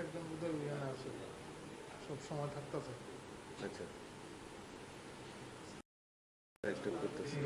একজন বোধহয় ইয়ানে আছে, সব সময় থাকতেছে। আচ্ছা, স্টপ করতেছি।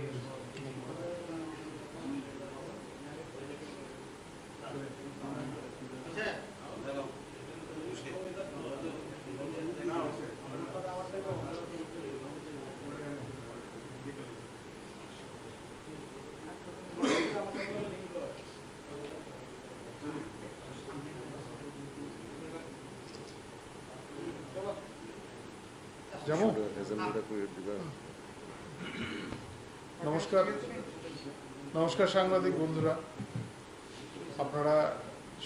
নমস্কার নমস্কার সাংবাদিক বন্ধুরা, আপনারা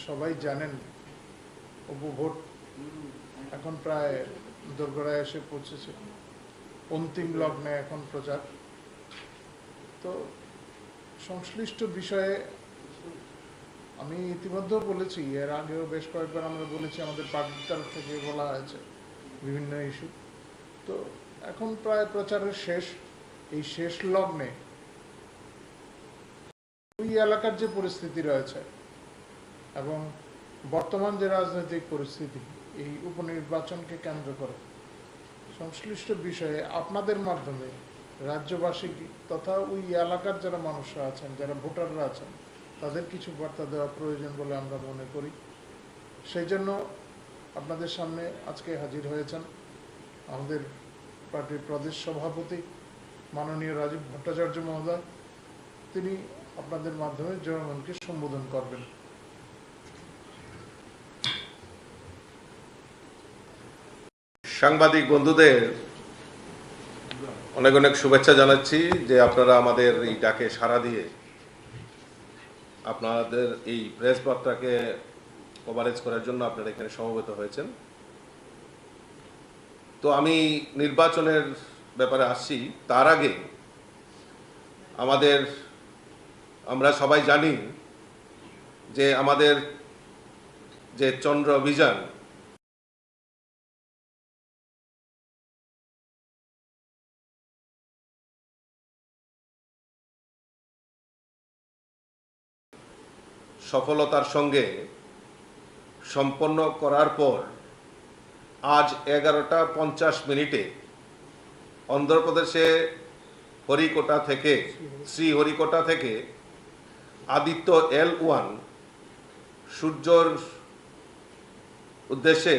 সবাই জানেন উপভোট এখন প্রায় দোরগোড়ায় এসে পৌঁছেছে, অন্তিম লগ্নে এখন প্রচার। তো সংশ্লিষ্ট বিষয়ে আমি ইতিমধ্যেও বলেছি, এর আগেও বেশ কয়েকবার আমরা বলেছি, আমাদের পার্টির তরফ থেকে বলা হয়েছে বিভিন্ন ইস্যু। তো এখন প্রায় প্রচারের শেষ, এই শেষ লগ্নে ওই এলাকার যে পরিস্থিতি রয়েছে এবং বর্তমান যে রাজনৈতিক পরিস্থিতি এই উপনির্বাচনকে কেন্দ্র করে সংশ্লিষ্ট বিষয়ে আপনাদের মাধ্যমে রাজ্যবাসী তথা ওই এলাকার যারা মানুষরা আছেন, যারা ভোটাররা আছেন, তাদের কিছু বার্তা দেওয়া প্রয়োজন বলে আমরা মনে করি। সেই জন্য আপনাদের সামনে আজকে হাজির হয়েছেন আমাদের পার্টির প্রদেশ সভাপতি মাননীয় রাজীব ভট্টাচার্য মহোদয়। তিনি আপনাদের মাধ্যমে জনগণকে সম্বোধন করবেন। সাংবাদিক বন্ধুদের অনেক অনেক শুভেচ্ছা জানাচ্ছি যে আপনারা আমাদের এই ডাকে সাড়া দিয়ে আপনাদের এই প্রেস বার্তাকে কভারেজ করার জন্য আপনারা এখানে সমবেত হয়েছেন। তো আমি নির্বাচনের ব্যাপারে আসছি, তার আগে আমরা সবাই জানি যে আমাদের যে চন্দ্র অভিযান সফলতার সঙ্গে সম্পন্ন করার পর আজ 11:50 অন্ধ্রপ্রদেশে শ্রীহরিকোটা থেকে আদিত্য L1 সূর্যর উদ্দেশ্যে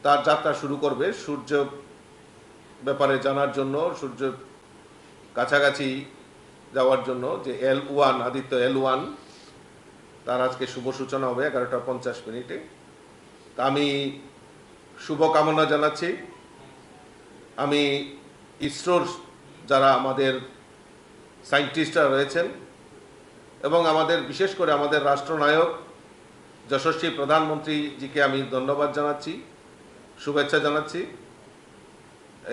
তার যাত্রা শুরু করবে। সূর্য ব্যাপারে জানার জন্য, সূর্য কাছাকাছি যাওয়ার জন্য, যে L1 আদিত্য L1 তার আজকে শুভ সূচনা হবে 11:50। তা আমি শুভকামনা জানাচ্ছি। আমি ইসরোর যারা আমাদের সায়েন্টিস্টরা রয়েছেন এবং আমাদের বিশেষ করে আমাদের রাষ্ট্রনায়ক যশস্বী প্রধানমন্ত্রীজিকে আমি ধন্যবাদ জানাচ্ছি, শুভেচ্ছা জানাচ্ছি।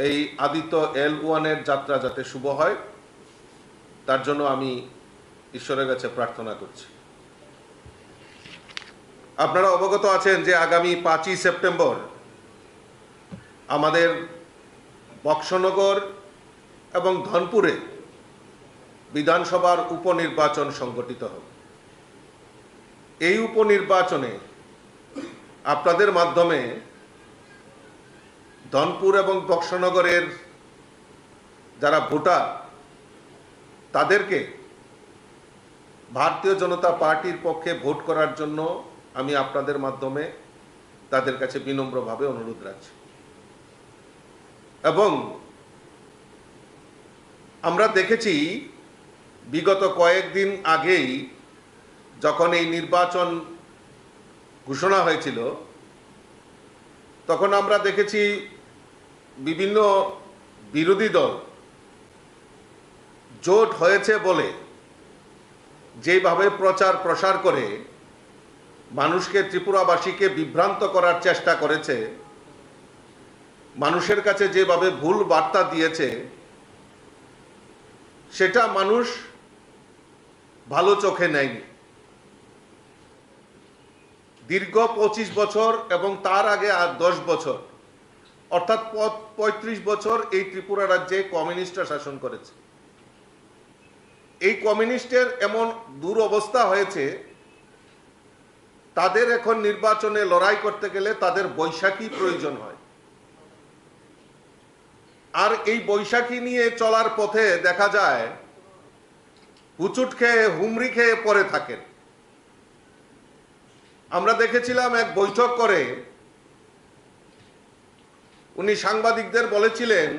এই আদিত্য L1 এর যাত্রা যাতে শুভ হয় তার জন্য আমি ঈশ্বরের কাছে প্রার্থনা করছি। আপনারা অবগত আছেন যে আগামী 5ই সেপ্টেম্বর আমাদের বক্সনগর এবং ধনপুরে বিধানসভার উপনির্বাচন সংগঠিত হবে। এই উপনির্বাচনে আপনাদের মাধ্যমে ধনপুর এবং বক্সনগরের যারা ভোটার তাদেরকে ভারতীয় জনতা পার্টির পক্ষে ভোট করার জন্য আমি আপনাদের মাধ্যমে তাদের কাছে বিনম্রভাবে অনুরোধ রাখছি। এবং আমরা দেখেছি বিগত কয়েকদিন আগেই যখন এই নির্বাচন ঘোষণা হয়েছিল তখন আমরা দেখেছি বিভিন্ন বিরোধী দল জোট হয়েছে বলে যেভাবে প্রচার প্রসার করে মানুষকে, ত্রিপুরাবাসীকে বিভ্রান্ত করার চেষ্টা করেছে, মানুষের কাছে যেভাবে ভুল বার্তা দিয়েছে সেটা মানুষ ভালো চোখে নেয়নি। দীর্ঘ 25 বছর এবং তার আগে আর 10 বছর অর্থাৎ 35 বছর এই ত্রিপুরা রাজ্যে কমিউনিস্টরা শাসন করেছে। এই কমিউনিস্টের এমন দুরবস্থা হয়েছে তাদের এখন নির্বাচনে লড়াই করতে গেলে তাদের বৈশাখী প্রয়োজন হয়। আর এই বৈশাখী নিয়ে চলার পথে দেখা যায় হুচুট খেয়ে হুমড়ি খেয়ে পড়ে থাকেন। আমরা দেখেছিলাম এক বৈঠক করে উনি সাংবাদিকদের বলেছিলেন,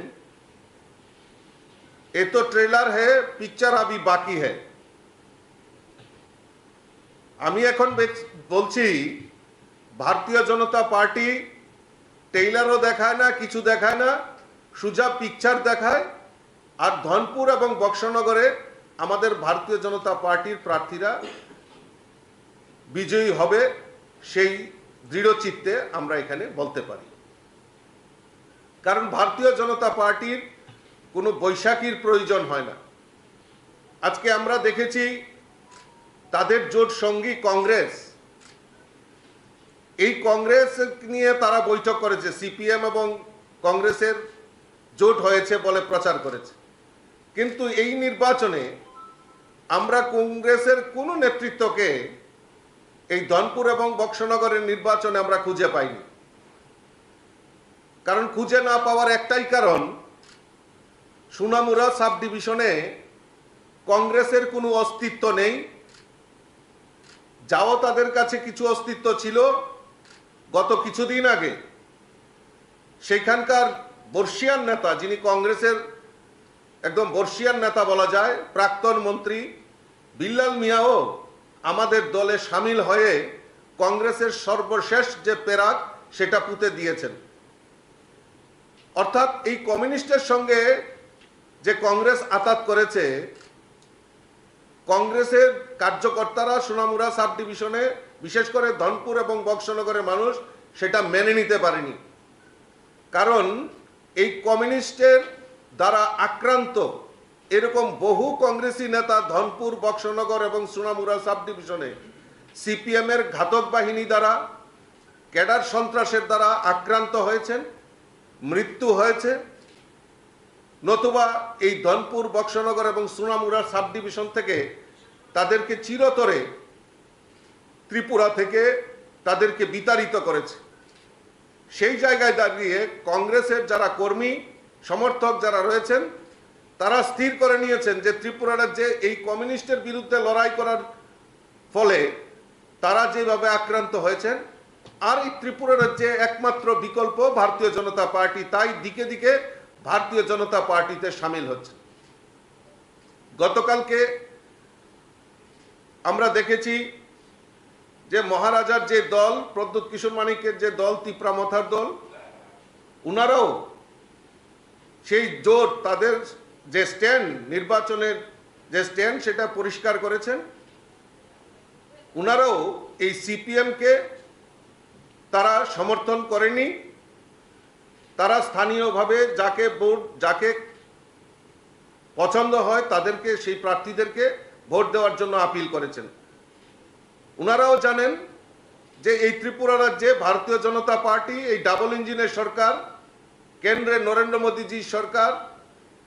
এ তো ট্রেলার হে, পিকচার আবি বাকি হে। আমি এখন বলছি ভারতীয় জনতা পার্টি ট্রেলারও দেখায় না, কিছু দেখায় না, সুজা পিকচার দেখায়। আর ধনপুর এবং বক্সনগরে আমাদের ভারতীয় জনতা পার্টির প্রার্থীরা বিজয়ী হবে, সেই দৃঢ় চিত্তে আমরা এখানে বলতে পারি। কারণ ভারতীয় জনতা পার্টির কোনো বৈশাখীর প্রয়োজন হয় না। আজকে আমরা দেখেছি তাদের জোট সঙ্গী কংগ্রেস, এই কংগ্রেস নিয়ে তারা বৈঠক করেছে, সিপিএম এবং কংগ্রেসের জোট হয়েছে বলে প্রচার করেছে। কিন্তু এই নির্বাচনে আমরা কংগ্রেসের কোনো নেতৃত্বকে এই ধনপুর এবং বক্সনগরের নির্বাচনে আমরা খুঁজে পাইনি। কারণ খুঁজে না পাওয়ার একটাই কারণ, সোনামুড়া সাব ডিভিশনে কংগ্রেসের কোনো অস্তিত্ব নেই। যাও তাদের কাছে কিছু অস্তিত্ব ছিল গত কিছুদিন আগে, সেখানকার বর্ষিয়ান নেতা, যিনি কংগ্রেসের একদম বর্ষিয়ান নেতা বলা যায়, প্রাক্তন মন্ত্রী বিল্লাল মিয়াও আমাদের দলে সামিল হয়ে কংগ্রেসের সর্বশেষ যে পেরাক সেটা পুঁতে দিয়েছেন। অর্থাৎ এই কমিউনিস্টের সঙ্গে যে কংগ্রেস আতাত করেছে, কংগ্রেসের কার্যকর্তারা সোনামুড়া সাব ডিভিশনে বিশেষ করে ধনপুর এবং বক্সনগরের মানুষ সেটা মেনে নিতে পারেনি। কারণ এই কমিউনিস্টের দ্বারা আক্রান্ত এরকম বহু কংগ্রেসী নেতা ধনপুর, বক্সনগর এবং সোনামুড়া সাব ডিভিশনে সিপিএম এর ঘাতক বাহিনী দ্বারা, ক্যাডার সন্ত্রাসের দ্বারা আক্রান্ত হয়েছেন, মৃত্যু হয়েছে, নতুবা এই ধনপুর, বক্সনগর এবং সোনামুড়া সাব ডিভিশন থেকে তাদেরকে চিরতরে ত্রিপুরা থেকে তাদেরকে বিতাড়িত করেছে। সেই জায়গায় দাঁড়িয়ে কংগ্রেসের যারা কর্মী সমর্থক যারা রয়েছেন, তারা স্থির করে নিয়েছেন যে ত্রিপুরা রাজ্যে এই কমিউনিস্টের বিরুদ্ধে লড়াই করার ফলে তারা যেভাবে আক্রান্ত হয়েছেন, আর এই ত্রিপুরা রাজ্যে একমাত্র বিকল্প ভারতীয় জনতা পার্টি, তাই দিকে দিকে ভারতীয় জনতা পার্টিতে সামিল হচ্ছে। গতকালকে আমরা দেখেছি যে মহারাজার যে দল, প্রদ্যুৎ কিশোর মানিকের যে দল, তিপ্রামথার দল, উনারাও সেই জোট, তাদের যে স্ট্যান্ড, নির্বাচনের যে স্ট্যান্ড সেটা পরিষ্কার করেছেন। উনারাও এই সিপিএমকে তারা সমর্থন করেনি। তারা স্থানীয়ভাবে যাকে পছন্দ হয় তাদেরকে, সেই প্রার্থীদেরকে ভোট দেওয়ার জন্য আপিল করেছেন। উনারাও জানেন যে এই ত্রিপুরা রাজ্যে ভারতীয় জনতা পার্টি, এই ডাবল ইঞ্জিনের সরকার, কেন্দ্রে নরেন্দ্র মোদীজির সরকার,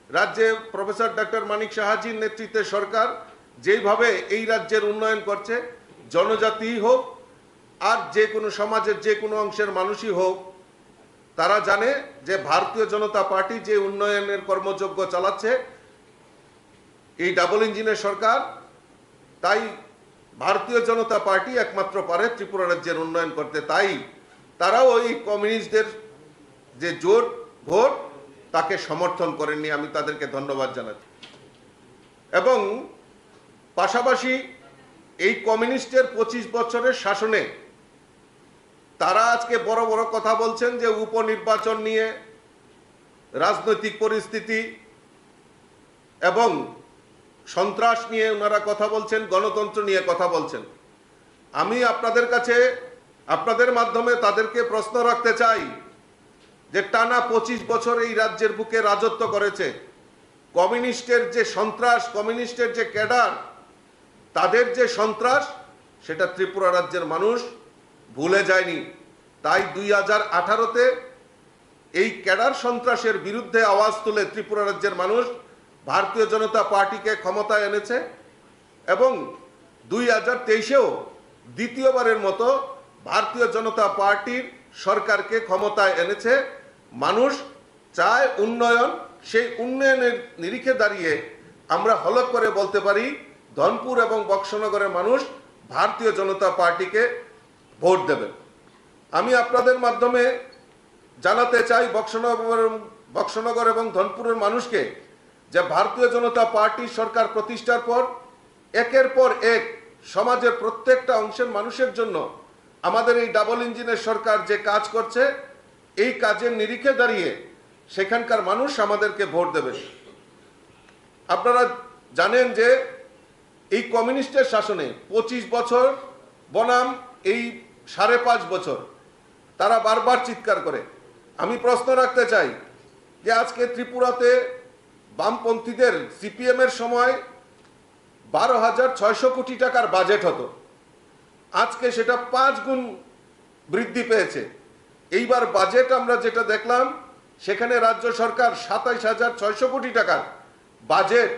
রাজ্যে প্রফেসর ডক্টর মানিক সাহাজির নেতৃত্বের সরকার যেভাবে এই রাজ্যের উন্নয়ন করছে, জনজাতি হোক আর যে কোনো সমাজের যে কোনো অংশের মানুষই হোক, তারা জানে যে ভারতীয় জনতা পার্টি যে উন্নয়নের কর্মযজ্ঞ চালাচ্ছে এই ডাবল ইঞ্জিনের সরকার, তাই ভারতীয় জনতা পার্টি একমাত্র পারে ত্রিপুরা রাজ্যের উন্নয়ন করতে। তাই তারাও এই কমিউনিস্টদের যে জোট ভোট তাকে সমর্থন করেননি। আমি তাদেরকে ধন্যবাদ জানাচ্ছি। এবং পাশাপাশি এই কমিউনিস্টের 25 বছরের শাসনে তারা আজকে বড় বড় কথা বলছেন যে উপনির্বাচন নিয়ে, রাজনৈতিক পরিস্থিতি এবং সন্ত্রাস নিয়ে ওনারা কথা বলছেন, গণতন্ত্র নিয়ে কথা বলছেন। আমি আপনাদের কাছে, আপনাদের মাধ্যমে তাদেরকে প্রশ্ন রাখতে চাই যে টানা 25 বছর এই রাজ্যের বুকে রাজত্ব করেছে কমিউনিস্টের যে সন্ত্রাস, কমিউনিস্টের যে ক্যাডার, তাদের যে সন্ত্রাস, সেটা ত্রিপুরা রাজ্যের মানুষ ভুলে যায়নি। তাই 2018-তে এই ক্যাডার সন্ত্রাসের বিরুদ্ধে আওয়াজ তুলে ত্রিপুরা রাজ্যের মানুষ ভারতীয় জনতা পার্টিকে ক্ষমতায় এনেছে এবং 2023-এও দ্বিতীয়বারের মতো ভারতীয় জনতা পার্টির সরকারকে ক্ষমতায় এনেছে। মানুষ চায় উন্নয়ন, সেই উন্নয়নের নিরিখে দাঁড়িয়ে আমরা হলক করে বলতে পারি ধনপুর এবং বক্সনগরের মানুষ ভারতীয় জনতা পার্টিকে ভোট দেবেন। আমি আপনাদের মাধ্যমে জানাতে চাই বক্সনগর এবং ধনপুরের মানুষকে যে ভারতীয় জনতা পার্টির সরকার প্রতিষ্ঠার পর একের পর এক সমাজের প্রত্যেকটা অংশের মানুষের জন্য আমাদের এই ডাবল ইঞ্জিনের সরকার যে কাজ করছে, এই কাজের নিরিখে দাঁড়িয়ে সেখানকার মানুষ আমাদেরকে ভোট দেবে। আপনারা জানেন যে এই কমিউনিস্টের শাসনে 25 বছর বনাম এই 5.5 বছর তারা বারবার চিৎকার করে। আমি প্রশ্ন রাখতে চাই যে আজকে ত্রিপুরাতে বামপন্থীদের সিপিএম এর সময় 12,600 কোটি টাকার বাজেট হতো, আজকে সেটা 5 গুণ বৃদ্ধি পেয়েছে। এইবার বাজেট আমরা যেটা দেখলাম সেখানে রাজ্য সরকার 27,600 কোটি টাকার বাজেট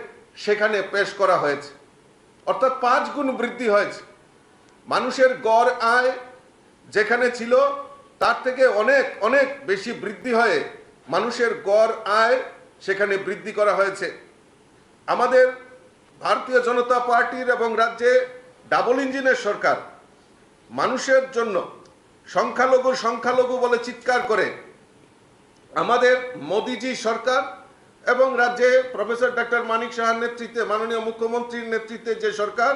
সেখানে পেশ করা হয়েছে, অর্থাৎ 5 গুণ বৃদ্ধি হয়েছে। মানুষের গড় আয় যেখানে ছিল তার থেকে অনেক অনেক বেশি বৃদ্ধি হয়ে মানুষের গড় আয় সেখানে বৃদ্ধি করা হয়েছে। আমাদের ভারতীয় জনতা পার্টির এবং রাজ্যে ডাবল ইঞ্জিনের সরকার মানুষের জন্য সংখ্যালঘু সংখ্যালঘু বলে চিৎকার করে আমাদের মোদিজি সরকার এবং রাজ্যে প্রফেসর ডক্টর মানিক সাহার নেতৃত্বে মাননীয় মুখ্যমন্ত্রীর নেতৃত্বে যে সরকার,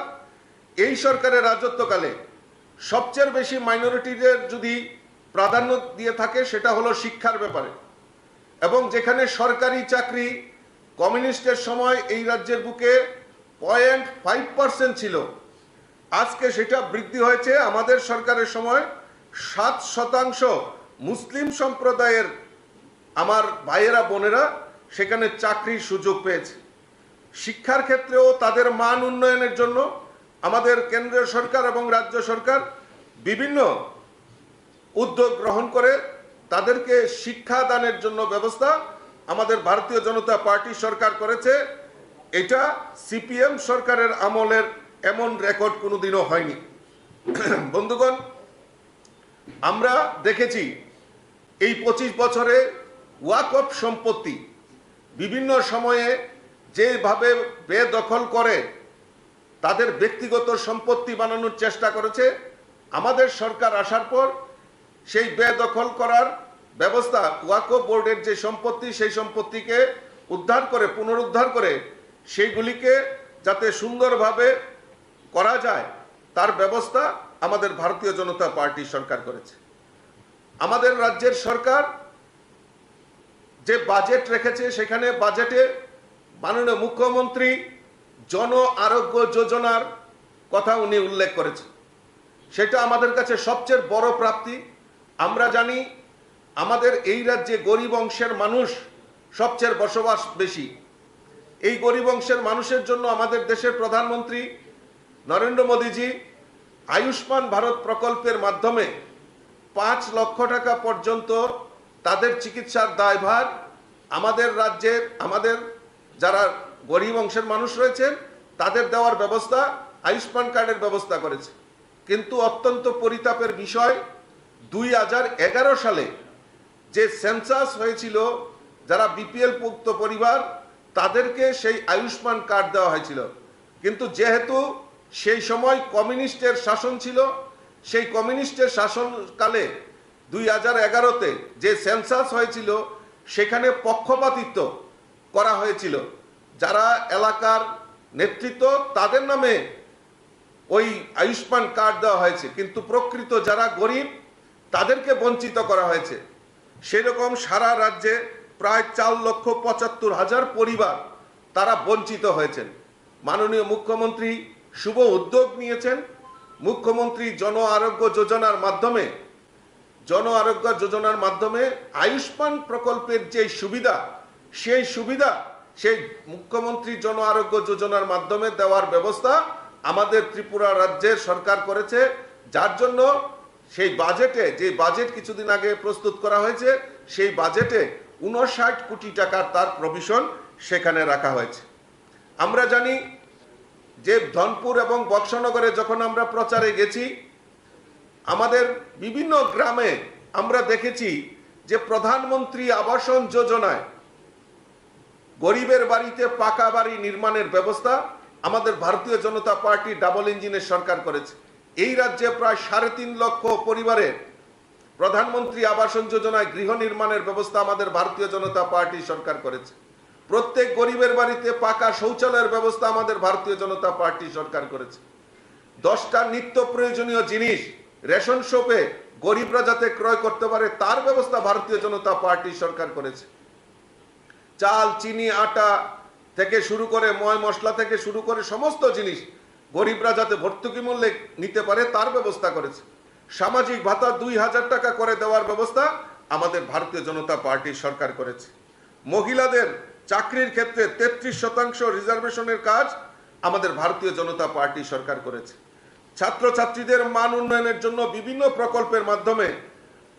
এই সরকারের রাজত্বকালে সবচেয়ে বেশি মাইনরিটিদের যদি প্রাধান্য দিয়ে থাকে সেটা হলো শিক্ষার ব্যাপারে। এবং যেখানে সরকারি চাকরি কমিউনিস্টের সময় এই রাজ্যের বুকে 0.5% ছিল, আজকে সেটা বৃদ্ধি হয়েছে আমাদের সরকারের সময় 7% মুসলিম সম্প্রদায়ের আমার ভাইয়েরা বোনেরা সেখানে চাকরির সুযোগ পেয়েছে। শিক্ষার ক্ষেত্রেও তাদের মান উন্নয়নের জন্য আমাদের কেন্দ্রীয় সরকার এবং রাজ্য সরকার বিভিন্ন উদ্যোগ গ্রহণ করে তাদেরকে শিক্ষাদানের জন্য ব্যবস্থা আমাদের ভারতীয় জনতা পার্টি সরকার করেছে। এটা সিপিএম সরকারের আমলের এমন রেকর্ড কোনোদিনও হয়নি। বন্ধুগণ, আমরা দেখেছি এই 25 বছরে ওয়াকফ সম্পত্তি বিভিন্ন সময়ে যেভাবে বেদখল করে তাদের ব্যক্তিগত সম্পত্তি বানানোর চেষ্টা করেছে, আমাদের সরকার আসার পর সেই বেদখল করার ব্যবস্থা, ওয়াকফ বোর্ডের যে সম্পত্তি সেই সম্পত্তিকে উদ্ধার করে পুনরুদ্ধার করে সেইগুলিকে যাতে সুন্দরভাবে করা যায় তার ব্যবস্থা আমাদের ভারতীয় জনতা পার্টি সরকার করেছে। আমাদের রাজ্যের সরকার যে বাজেট রেখেছে সেখানে বাজেটে মাননীয় মুখ্যমন্ত্রী জন আরোগ্য যোজনার কথা উনি উল্লেখ করেছেন, সেটা আমাদের কাছে সবচেয়ে বড় প্রাপ্তি। আমরা জানি আমাদের এই রাজ্যে গরিব অংশের মানুষ সবচেয়ে বসবাস বেশি। এই গরিব অংশের মানুষের জন্য আমাদের দেশের প্রধানমন্ত্রী নরেন্দ্র মোদীজি আয়ুষ্মান ভারত প্রকল্পের মাধ্যমে 5 লক্ষ টাকা পর্যন্ত তাদের চিকিৎসার দায়ভার আমাদের রাজ্যের আমাদের যারা গরিব অংশের মানুষ রয়েছেন তাদের দেওয়ার ব্যবস্থা, আয়ুষ্মান কার্ডের ব্যবস্থা করেছে। কিন্তু অত্যন্ত পরিতাপের বিষয়, 2011 সালে যে সেন্সাস হয়েছিল যারা বিপিএল ভুক্ত পরিবার তাদেরকে সেই আয়ুষ্মান কার্ড দেওয়া হয়েছিল, কিন্তু যেহেতু সেই সময় কমিউনিস্টের শাসন ছিল, সেই কমিউনিস্টের শাসনকালে 2011-তে যে সেন্সাস হয়েছিল সেখানে পক্ষপাতিত্ব করা হয়েছিল। যারা এলাকার নেতৃত্ব তাদের নামে ওই আয়ুষ্মান কার্ড দেওয়া হয়েছে, কিন্তু প্রকৃত যারা গরিব তাদেরকে বঞ্চিত করা হয়েছে। সেরকম সারা রাজ্যে প্রায় 4,75,000 পরিবার তারা বঞ্চিত হয়েছেন। মাননীয় মুখ্যমন্ত্রী শুভ উদ্যোগ নিয়েছেন। মুখ্যমন্ত্রী জন আরোগ্য যোজনার মাধ্যমে আয়ুষ্মান প্রকল্পের যে সুবিধা সেই মুখ্যমন্ত্রী জন আরোগ্য যোজনার মাধ্যমে দেওয়ার ব্যবস্থা আমাদের ত্রিপুরা রাজ্যের সরকার করেছে, যার জন্য সেই বাজেটে যে বাজেট কিছুদিন আগে প্রস্তুত করা হয়েছে সেই বাজেটে 59 কোটি টাকার তার প্রভিশন সেখানে রাখা হয়েছে। আমরা জানি যে ধনপুর এবং বক্সনগরে যখন আমরা প্রচারে গেছি আমাদের বিভিন্ন গ্রামে আমরা দেখেছি যে প্রধানমন্ত্রী আবাসন যোজনায় গরিবের বাড়িতে পাকা বাড়ি নির্মাণের ব্যবস্থা আমাদের ভারতীয় জনতা পার্টি ডাবল ইঞ্জিনের সরকার করেছে। এই রাজ্যে প্রায় 3.5 লক্ষ পরিবারের প্রধানমন্ত্রী আবাসন যোজনায় গৃহ নির্মাণের ব্যবস্থা আমাদের ভারতীয় জনতা পার্টি সরকার করেছে। প্রত্যেক গরিবের বাড়িতে পাকা শৌচালয়ের ব্যবস্থা আমাদের ভারতীয় জনতা পার্টি সরকার করেছে। 10টা নিত্য প্রয়োজনীয় জিনিস রেশন শপে গরিবরা যাতে ক্রয় করতে পারে তার ব্যবস্থা ভারতীয় জনতা পার্টি সরকার করেছে। চাল, চিনি, আটা থেকে শুরু করে ময় মশলা থেকে শুরু করে সমস্ত জিনিস গরিবরা যাতে ভর্তুকি মূল্যে নিতে পারে তার ব্যবস্থা করেছে। সামাজিক ভাতা 2000 টাকা করে দেওয়ার ব্যবস্থা আমাদের ভারতীয় জনতা পার্টি সরকার করেছে। মহিলাদের চাকরির ক্ষেত্রে 33% রিজার্ভেশনের কাজ আমাদের ভারতীয় জনতা পার্টি সরকার করেছে। ছাত্রছাত্রীদের মান উন্নয়নের জন্য বিভিন্ন প্রকল্পের মাধ্যমে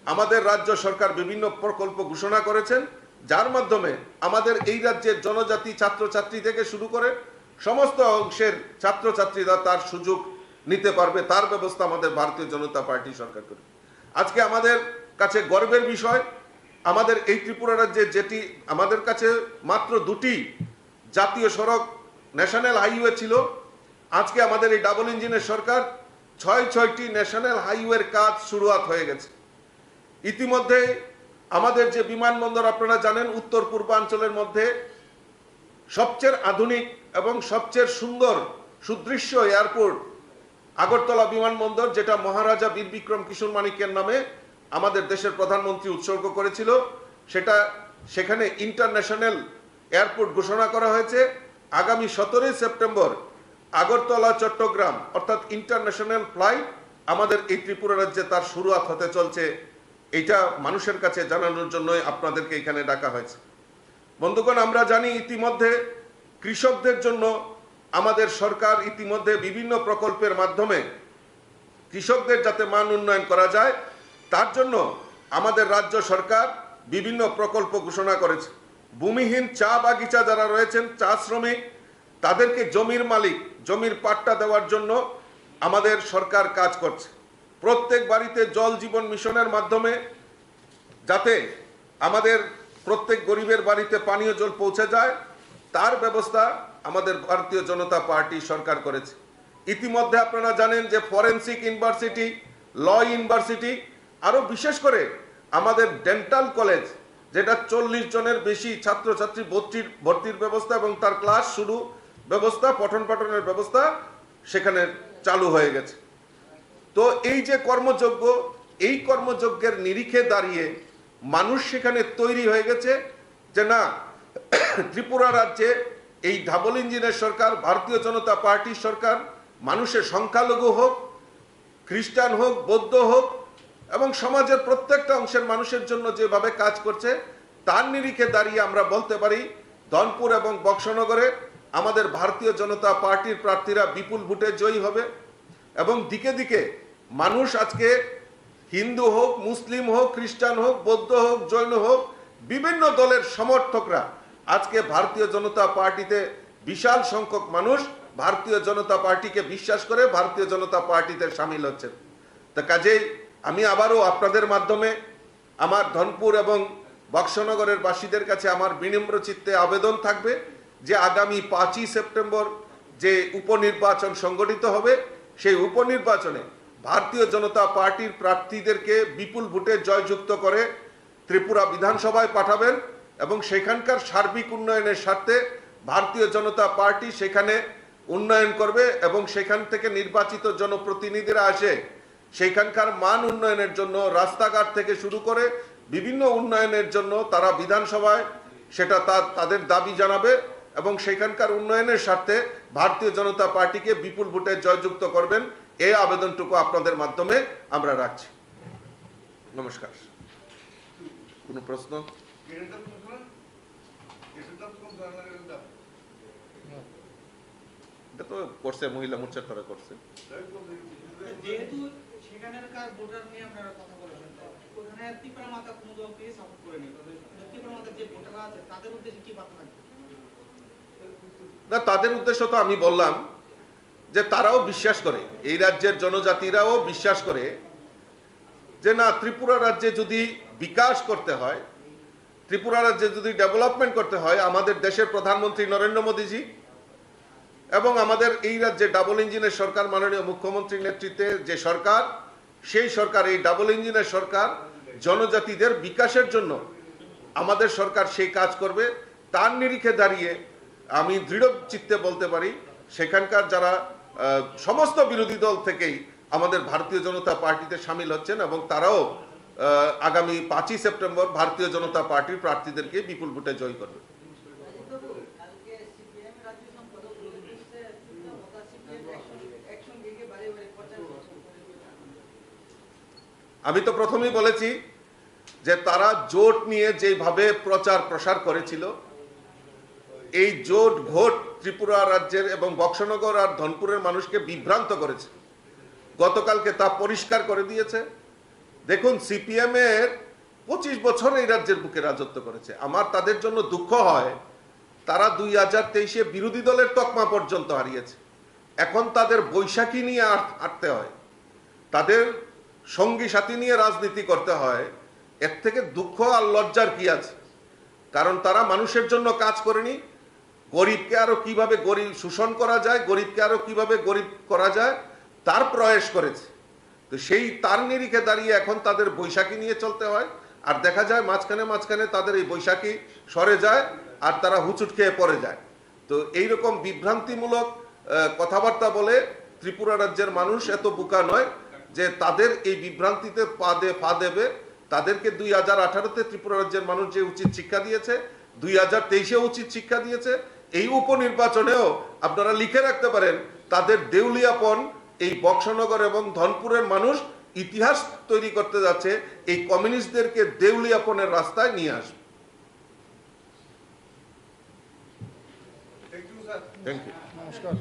আমাদের রাজ্য সরকার বিভিন্ন প্রকল্প ঘোষণা করেছেন, যার মাধ্যমে আমাদের এই রাজ্যের জনজাতি ছাত্রছাত্রী থেকে শুরু করে সমস্ত অংশের ছাত্রছাত্রীরা তার সুযোগ নিতে পারবে তার ব্যবস্থা আমাদের ভারতীয় জনতা পার্টি সরকার করে। আজকে আমাদের কাছে গর্বের বিষয়, আমাদের এই ত্রিপুরা রাজ্যে যেটি আমাদের কাছে মাত্র 2টি জাতীয় সড়ক ন্যাশনাল হাইওয়ে ছিল, আজকে আমাদের এই ডাবল ইঞ্জিনের সরকার 6টি ন্যাশনাল হাইওয়ের কাজ শুরুয়াত হয়ে গেছে। ইতিমধ্যে আমাদের যে বিমানবন্দর আপনারা জানেন উত্তর পূর্বাঞ্চলের মধ্যে সবচেয়ে আধুনিক এবং সবচেয়ে সুন্দর সুদৃশ্য এয়ারপোর্ট আগরতলা বিমানবন্দর, যেটা মহারাজা বীর বিক্রম কিশোর মানিক্যের নামে আমাদের দেশের প্রধানমন্ত্রী উৎসর্গ করেছিল, সেখানে ইন্টারন্যাশনাল এয়ারপোর্ট ঘোষণা করা হয়েছে। আগামী 17 সেপ্টেম্বর আগরতলা চট্টগ্রাম অর্থাৎ ইন্টারন্যাশনাল ফ্লাইট আমাদের এই ত্রিপুরা রাজ্যে তার শুরুয়াত হতে চলছে। এটা মানুষের কাছে জানানোর জন্যই আপনাদেরকে এখানে ডাকা হয়েছে। বন্ধুগণ, আমরা জানি ইতিমধ্যে কৃষকদের জন্য আমাদের সরকার ইতিমধ্যে বিভিন্ন প্রকল্পের মাধ্যমে কৃষকদের যাতে মান উন্নয়ন করা যায় তার জন্য আমাদের রাজ্য সরকার বিভিন্ন প্রকল্প ঘোষণা করেছে। ভূমিহীন চা বাগিচা যারা রয়েছেন, চা শ্রমিক, তাদেরকে জমির মালিক জমির পাট্টা দেওয়ার জন্য আমাদের সরকার কাজ করছে। প্রত্যেক বাড়িতে জল জীবন মিশনের মাধ্যমে যাতে আমাদের প্রত্যেক গরিবের বাড়িতে পানীয় জল পৌঁছে যায় তার ব্যবস্থা আমাদের ভারতীয় জনতা পার্টি সরকার করেছে। ইতিমধ্যে আপনারা জানেন যে ফরেনসিক ইউনিভার্সিটি, ল ইউনিভার্সিটি, আরো বিশেষ করে আমাদের ডেন্টাল কলেজ, যেটা 40 জনের বেশি ছাত্রছাত্রী ভর্তির ব্যবস্থা এবং তার ক্লাস শুরু ব্যবস্থা, পঠন পাঠনের ব্যবস্থা সেখানে চালু হয়ে গেছে। তো এই যে কর্মযজ্ঞ, এই কর্মযজ্ঞের নিরিখে দাঁড়িয়ে মানুষ সেখানে তৈরি হয়ে গেছে যে না, ত্রিপুরা রাজ্যে এই ডাবল ইঞ্জিনের সরকার, ভারতীয় জনতা পার্টির সরকার মানুষের সংখ্যালঘু হোক, খ্রিস্টান হোক, বৌদ্ধ হোক এবং সমাজের প্রত্যেকটা অংশের মানুষের জন্য যেভাবে কাজ করছে তার নিরিখে দাঁড়িয়ে আমরা বলতে পারি ধনপুর এবং বক্সনগরে আমাদের ভারতীয় জনতা পার্টির প্রার্থীরা বিপুল ভোটে জয়ী হবে। এবং দিকে দিকে মানুষ আজকে হিন্দু হোক, মুসলিম হোক, খ্রিস্টান হোক, বৌদ্ধ হোক, জৈন হোক, বিভিন্ন দলের সমর্থকরা আজকে ভারতীয় জনতা পার্টিতে বিশাল সংখ্যক মানুষ ভারতীয় জনতা পার্টিকে বিশ্বাস করে ভারতীয় জনতা পার্টিতে সামিল হচ্ছেন। তা কাজেই আমি আবারও আপনাদের মাধ্যমে আমার ধনপুর এবং বক্সনগরের বাসীদের কাছে আমার বিনম্র চিত্তে আবেদন থাকবে যে আগামী 5ই সেপ্টেম্বর যে উপনির্বাচন সংগঠিত হবে সেই উপনির্বাচনে ভারতীয় জনতা পার্টির প্রার্থীদেরকে বিপুল ভোটে জয়যুক্ত করে ত্রিপুরা বিধানসভায় পাঠাবেন এবং সেখানকার সার্বিক উন্নয়নের স্বার্থে ভারতীয় জনতা পার্টি সেখানে উন্নয়ন করবে এবং সেখান থেকে নির্বাচিত জনপ্রতিনিধিরা আসে সেখানকার মান উন্নয়নের জন্য রাস্তাঘাট থেকে শুরু করে বিভিন্ন উন্নয়নের জন্য তারা বিধানসভায় সেটা তাদের দাবি জানাবে এবং সেখানকার উন্নয়নের স্বার্থে ভারতীয় জনতা পার্টিকে বিপুল ভোটে জয়যুক্ত করবেন। এই আবেদনটুকু আপনাদের মাধ্যমে আমরা রাখছি। নমস্কার। কোনো প্রশ্ন? এটা তো করছে মহিলা মোর্চার তারা করছে। যেহেতু সেখানকার ভোটার নিয়ে আপনারা কথা বলেছেন, ওখানে ত্রিপুরা মাতা কোনো দলকে সাপোর্ট করেনি, ত্রিপুরা মাতার যে ভোটাররা আছে তাদের উদ্দেশ্যে কি বার্তা থাকবে? না, তাদের উদ্দেশ্য তো আমি বললাম যে তারাও বিশ্বাস করে, এই রাজ্যের জনজাতিরাও বিশ্বাস করে যে না, ত্রিপুরা রাজ্যে যদি বিকাশ করতে হয়, ত্রিপুরা রাজ্যে যদি ডেভেলপমেন্ট করতে হয়, আমাদের দেশের প্রধানমন্ত্রী নরেন্দ্র মোদীজি এবং আমাদের এই রাজ্যে ডাবল ইঞ্জিনের সরকার, মাননীয় মুখ্যমন্ত্রীর নেতৃত্বে যে সরকার, সেই সরকার, এই ডাবল ইঞ্জিনের সরকার জনজাতিদের বিকাশের জন্য আমাদের সরকার সেই কাজ করবে। তার নিরিখে দাঁড়িয়ে আমি দৃঢ় চিত্তে বলতে পারি, সেখানকার যারা সমস্ত বিরোধী দল থেকেই আমাদের ভারতীয় জনতা পার্টিতে সামিল হচ্ছেন এবং তারাও আগামী 5ই সেপ্টেম্বর ভারতীয় জনতা পার্টির প্রার্থীদেরকে বিপুল ভোটে জয় করবে। আমি তো প্রথমেই বলেছি যে তারা জোট নিয়ে যেভাবে প্রচার প্রসার করেছিল, এই জোট ভোট ত্রিপুরা রাজ্যের এবং বক্সনগর আর ধনপুরের মানুষকে বিভ্রান্ত করেছে। গতকালকে তা পরিষ্কার করে দিয়েছে। দেখুন, সিপিএম এর 25 বছর এই রাজ্যের বুকে রাজত্ব করেছে। আমার তাদের জন্য দুঃখ হয়, তারা 2023-এ বিরোধী দলের তকমা পর্যন্ত হারিয়েছে। এখন তাদের বৈশাখী নিয়ে আটতে হয়, তাদের সঙ্গী সাথী নিয়ে রাজনীতি করতে হয়। এর থেকে দুঃখ আর লজ্জার কি আছে? কারণ তারা মানুষের জন্য কাজ করেনি। গরিবকে আরো কিভাবে গরিব শোষণ করা যায়, গরিবকে আরো কিভাবে গরিব করা যায়, তার প্রয়াস করেছে। তো সেই তার নিরিখে দাঁড়িয়ে এখন তাদের বৈশাখী নিয়ে চলতে হয়। আর দেখা যায় মাঝখানে মাঝখানে তাদের এই বৈশাখী সরে যায় আর তারা হুচুট খেয়ে পড়ে যায়। তো এইরকম বিভ্রান্তিমূলক কথাবার্তা বলে ত্রিপুরা রাজ্যের মানুষ এত বোকা নয় যে তাদের এই বিভ্রান্তিতে পা দেবে। তাদেরকে 2018-তে ত্রিপুরা রাজ্যের মানুষ যে উচিত শিক্ষা দিয়েছে, 2023-এ উচিত শিক্ষা দিয়েছে। এই উপনির্বাচনেও আপনারা লিখে রাখতে পারেন, তাদের দেউলিয়াপন এই বক্সনগর এবং ধনপুরের মানুষ ইতিহাস তৈরি করতে যাচ্ছে, এই কমিউনিস্টদেরকে দেউলিয়াপনের রাস্তায় নিয়ে আসবে। Thank you. নমস্কার।